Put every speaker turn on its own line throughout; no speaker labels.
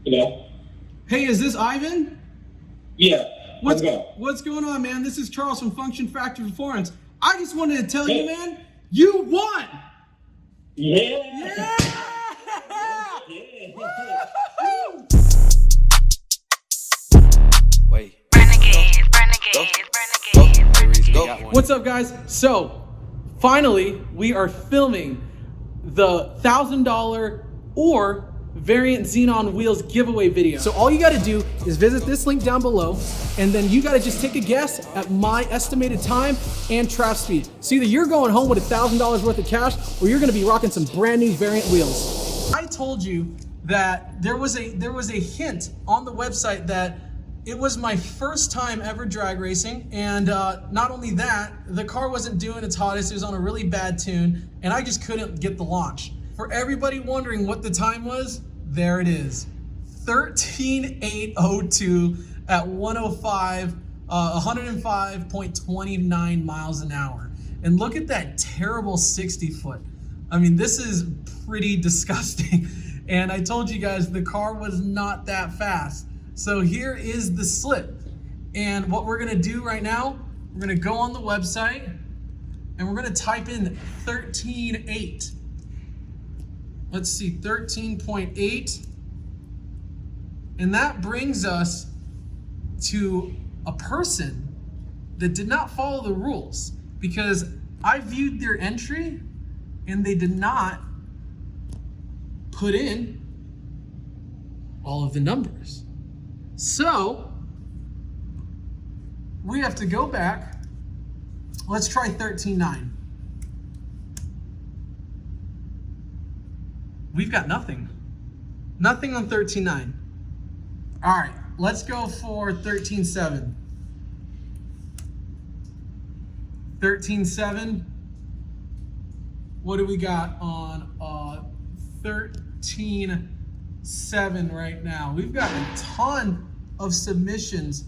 Yeah.
Hey, is this Ivan?
Yeah.
What's going on, man? This is Charles from Function Factory Performance. I just wanted to tell you,
Hey.
man, you won!
Yeah.
Yeah! Woo!
Wait.
What's up, guys? So, finally, we are filming the $1,000 or Variant Xenon Wheels giveaway video. So all you gotta do is visit this link down below, and then you gotta just take a guess at my estimated time and trap speed. So either you're going home with $1,000 worth of cash, or you're gonna be rocking some brand new Variant wheels. I told you that there was a hint on the website that it was my first time ever drag racing, and not only that, the car wasn't doing its hottest, it was on a really bad tune, and I just couldn't get the launch. For everybody wondering what the time was, there it is. 13,802 at 105.29 miles an hour. And look at that terrible 60 foot. I mean, this is pretty disgusting. And I told you guys the car was not that fast. So here is the slip. And what we're gonna do right now, we're gonna go on the website and we're gonna type in 13.8. Let's see, 13.8. And that brings us to a person that did not follow the rules, because I viewed their entry and they did not put in all of the numbers. So we have to go back. Let's try 13.9. We've got nothing. Nothing on 13.9. All right, let's go for 13.7. 13.7. What do we got on 13.7 right now? We've got a ton of submissions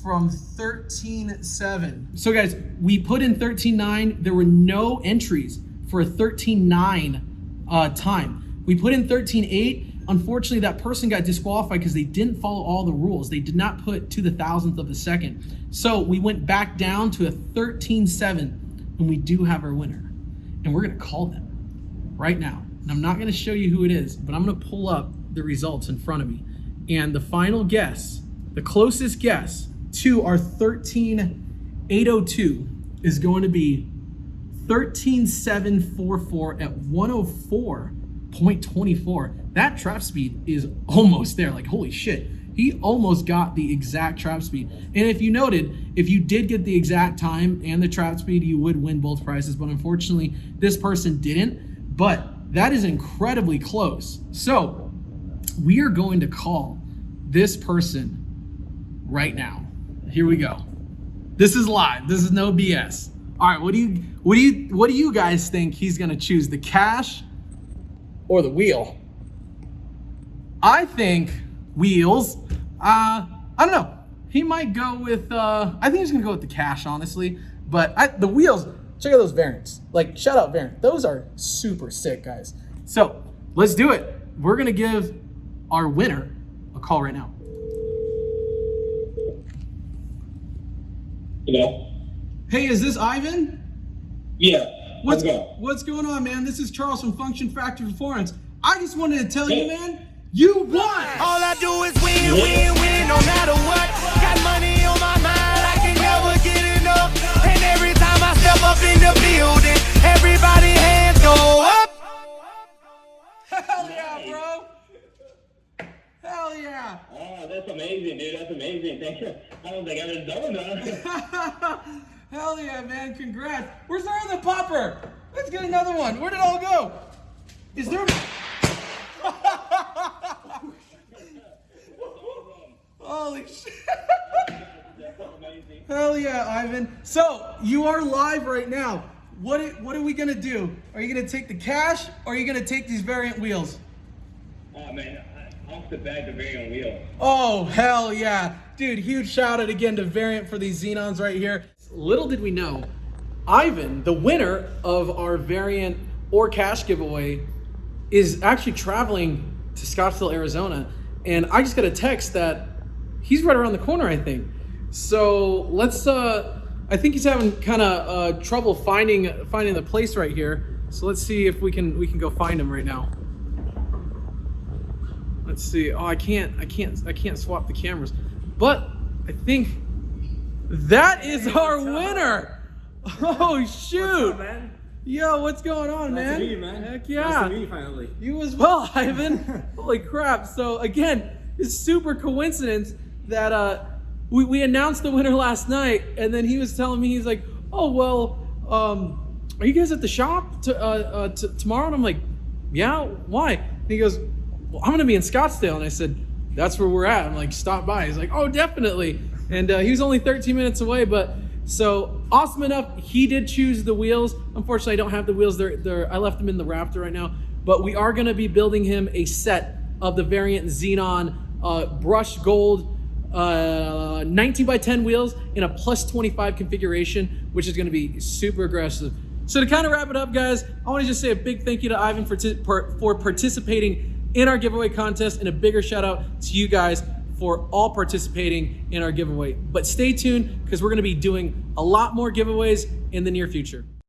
from 13.7. So guys, we put in 13.9. There were no entries for a 13.9 time. We put in 13.8. Unfortunately, that person got disqualified because they didn't follow all the rules. They did not put to the thousandth of a second. So we went back down to a 13.7, and we do have our winner. And we're gonna call them right now. And I'm not gonna show you who it is, but I'm gonna pull up the results in front of me. And the final guess, the closest guess to our 13.802 is going to be 13.744 at 104.24. That trap speed is almost there. Like, holy shit. He almost got the exact trap speed. And if you noted, if you did get the exact time and the trap speed, you would win both prizes. But unfortunately, this person didn't. But that is incredibly close. So we are going to call this person right now. Here we go. This is live. This is no BS. All right, what do you guys think he's gonna choose? The cash or the wheel? I think wheels. I don't know. He might go with, I think he's gonna go with the cash, honestly. But the wheels, check out those variants. Like, shout out variant. Those are super sick, guys. So let's do it. We're gonna give our winner a call right now.
Yeah.
Hey, is this Ivan?
Yeah.
What's going on, man? This is Charles from Function Factory Performance. I just wanted to tell you, man, you won!
All I do is win, win, win, no matter what. Got money on my mind, I can never get enough. And every time I step up in the building, everybody hands go up.
Hell yeah, bro! Hell yeah!
Oh, that's amazing, dude. That's amazing. Thank you. I don't think I've ever done that.
Hell yeah, man. Congrats. Where's our other popper? Let's get another one. Where did it all go? Is there... Holy shit. Hell yeah, Ivan. So, you are live right now. What are we gonna do? Are you gonna take the cash, or are you gonna take these variant wheels?
Oh, man. Off the back, the Variant wheel.
Oh, hell yeah. Dude, huge shout out again to Variant for these Xenons right here. Little did we know, Ivan, the winner of our Variant or cash giveaway, is actually traveling to Scottsdale, Arizona and I just got a text that he's right around the corner, I think. So let's, I think he's having kind of trouble finding the place right here. So let's see if we can go find him right now. Let's see. Oh, I can't swap the cameras. But I think that is our winner. Oh shoot.
What's up, man?
Yo, what's going on,
Nice
man?
to meet you, man.
Heck yeah.
Nice to meet you finally.
You as well, Ivan. Holy crap. So again, it's super coincidence that we announced the winner last night, and then he was telling me, he's like, oh, well, are you guys at the shop tomorrow? And I'm like, yeah, why? And he goes, well, I'm going to be in Scottsdale. And I said, that's where we're at. I'm like, stop by. He's like, oh, definitely. And he was only 13 minutes away, but so awesome enough. He did choose the wheels. Unfortunately, I don't have the wheels. I left them in the Raptor right now, but we are going to be building him a set of the variant Xenon brushed gold 19 by 10 wheels in a plus 25 configuration, which is going to be super aggressive. So to kind of wrap it up, guys, I want to just say a big thank you to Ivan for participating in our giveaway contest, and a bigger shout out to you guys for all participating in our giveaway. But stay tuned, because we're going to be doing a lot more giveaways in the near future.